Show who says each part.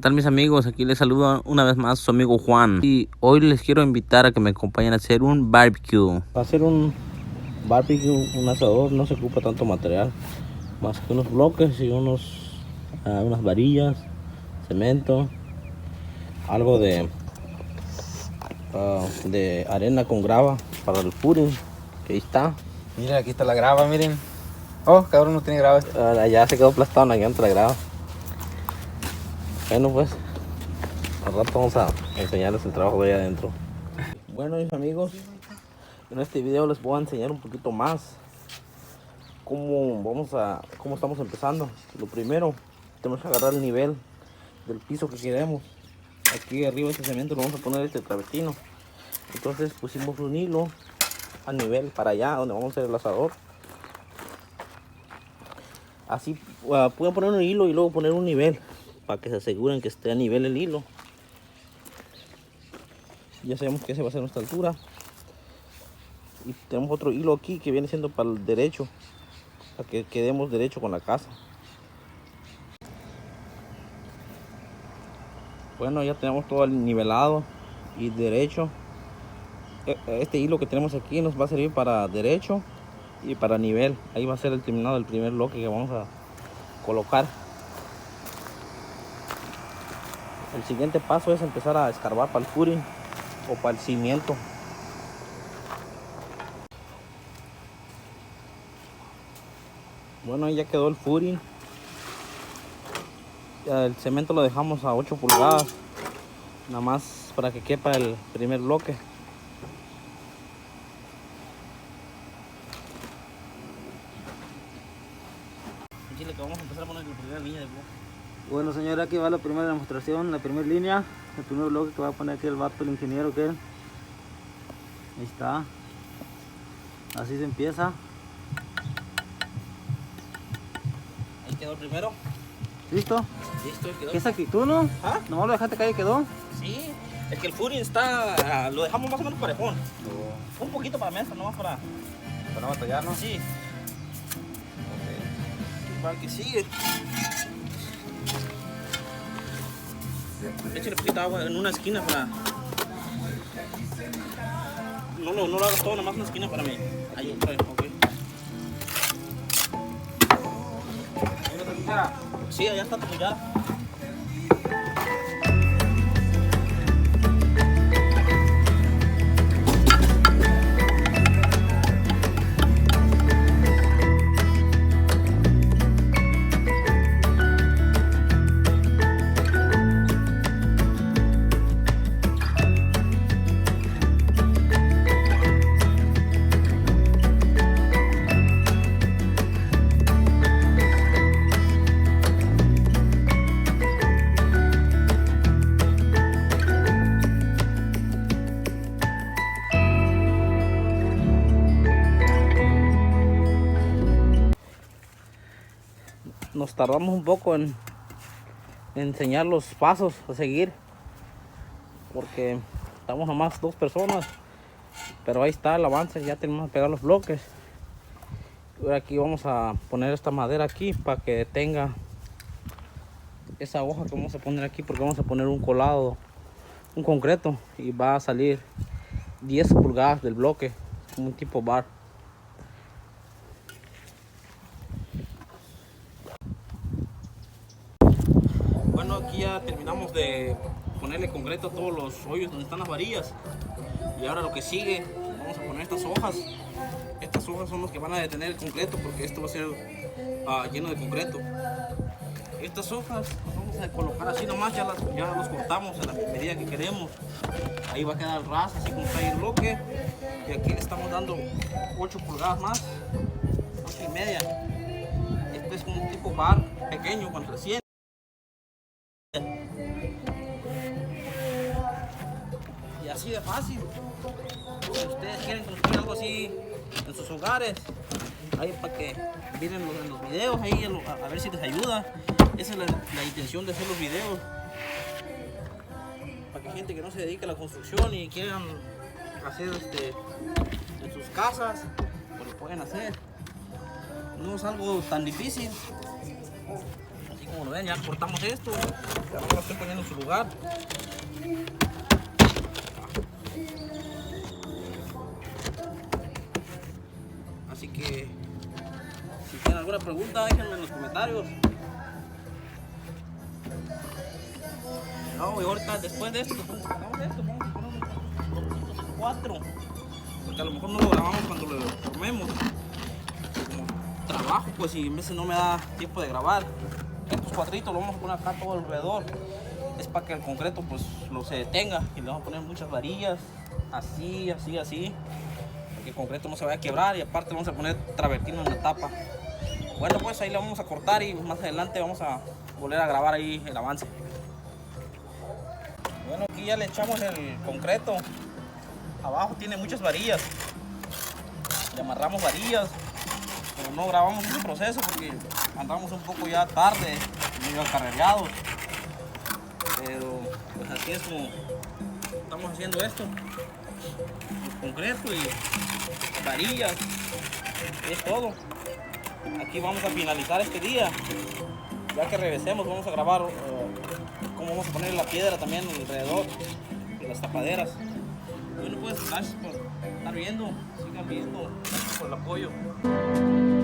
Speaker 1: tal mis amigos? Aquí les saluda una vez más su amigo Juan. Y hoy les quiero invitar a que me acompañen a hacer un barbecue. Para hacer un barbecue, un asador, no se ocupa tanto material. Más que unos bloques y unas varillas, cemento, algo de arena con grava para el pudding, que ahí está.
Speaker 2: Miren, aquí está la grava, miren. Oh, cabrón, no tiene grava.
Speaker 1: Ya se quedó aplastado en la llanta la grava. Bueno, pues al rato vamos a enseñarles el trabajo de ahí adentro. Bueno, mis amigos, en este video les voy a enseñar un poquito más cómo estamos empezando. Lo primero, tenemos que agarrar el nivel del piso que queremos. Aquí arriba de este cemento lo vamos a poner este travertino. Entonces pusimos un hilo a nivel para allá donde vamos a hacer el asador. Así pueden poner un hilo y luego poner un nivel para que se aseguren que esté a nivel el hilo. Ya sabemos que esa va a ser nuestra altura. Y tenemos otro hilo aquí que viene siendo para el derecho, para que quedemos derecho con la casa. Bueno, ya tenemos todo nivelado y derecho. Este hilo que tenemos aquí nos va a servir para derecho y para nivel. Ahí va a ser el terminado del primer bloque que vamos a colocar. El siguiente paso es empezar a escarbar para el footing o para el cimiento. Bueno, ahí ya quedó el footing. El cemento lo dejamos a 8 pulgadas, nada más para que quepa el primer bloque. Aquí le vamos a empezar a poner la primera línea de bloque.
Speaker 3: Bueno, señora, aquí va la primera demostración, la primera línea, el primer bloque que va a poner aquí el vato, el ingeniero que él. Ahí está. Así se empieza.
Speaker 1: Ahí quedó el primero.
Speaker 3: ¿Listo?
Speaker 1: Listo, quedó.
Speaker 3: ¿Qué exactitud, no?
Speaker 1: ¿Ah?
Speaker 3: ¿No lo dejaste que ahí quedó?
Speaker 1: Sí, es que el footing está, lo dejamos más o menos parejón. Un poquito para mesa, nomás para
Speaker 2: no batallar, ¿no?
Speaker 1: sí. Para el que sigue. Échale poquita agua en una esquina para... No lo hagas todo, nomás una esquina para mí. Ahí, otra vez, ok. Sí, allá está tu cuchara. Nos tardamos un poco en enseñar los pasos a seguir porque estamos nomás 2 personas, pero ahí está el avance. Ya tenemos que pegar los bloques. Ahora aquí vamos a poner esta madera aquí para que tenga esa hoja que vamos a poner aquí, porque vamos a poner un colado, un concreto, y va a salir 10 pulgadas del bloque, como un tipo bar. Bueno, aquí ya terminamos de ponerle concreto a todos los hoyos donde están las varillas. Y ahora lo que sigue, vamos a poner estas hojas. Estas hojas son las que van a detener el concreto, porque esto va a ser lleno de concreto. Estas hojas las vamos a colocar así nomás, ya los cortamos en la medida que queremos. Ahí va a quedar el ras, así como está ahí el bloque. Y aquí le estamos dando 8 pulgadas más, 8,5. Este es como un tipo bar pequeño con 300. Y así de fácil. Si ustedes quieren construir algo así en sus hogares, ahí para que miren en los videos, ahí a ver si les ayuda. Esa es la intención de hacer los videos, para que gente que no se dedica a la construcción y quieran hacer en sus casas, pues lo pueden hacer. No es algo tan difícil, así Como lo ven, ya cortamos esto. Ya no lo estoy poniendo en su lugar. Así que si tienen alguna pregunta, déjenme en los comentarios. No, y ahorita después de esto, pues, hagamos esto, vamos a poner unos 4. Porque a lo mejor no lo grabamos cuando lo formemos. Como trabajo, pues, y a veces no me da tiempo de grabar. Estos cuadritos los vamos a poner acá todo alrededor. Es para que el concreto, pues, lo se detenga. Y le vamos a poner muchas varillas. Así, así, así. Para que el concreto no se vaya a quebrar. Y aparte vamos a poner travertino en la tapa. Bueno, pues ahí le vamos a cortar y más adelante vamos a volver a grabar ahí el avance. Bueno, aquí ya le echamos el concreto. Abajo tiene muchas varillas. Le amarramos varillas. Pero no grabamos ese proceso porque andamos un poco ya tarde, medio acarreados. Pero pues así es como estamos haciendo esto. El concreto y varillas. Es todo. Aquí vamos a finalizar este día. Ya que regresemos vamos a grabar cómo vamos a poner la piedra también alrededor de las tapaderas. Bueno, pues gracias por estar viendo, sigan viendo, gracias por el apoyo.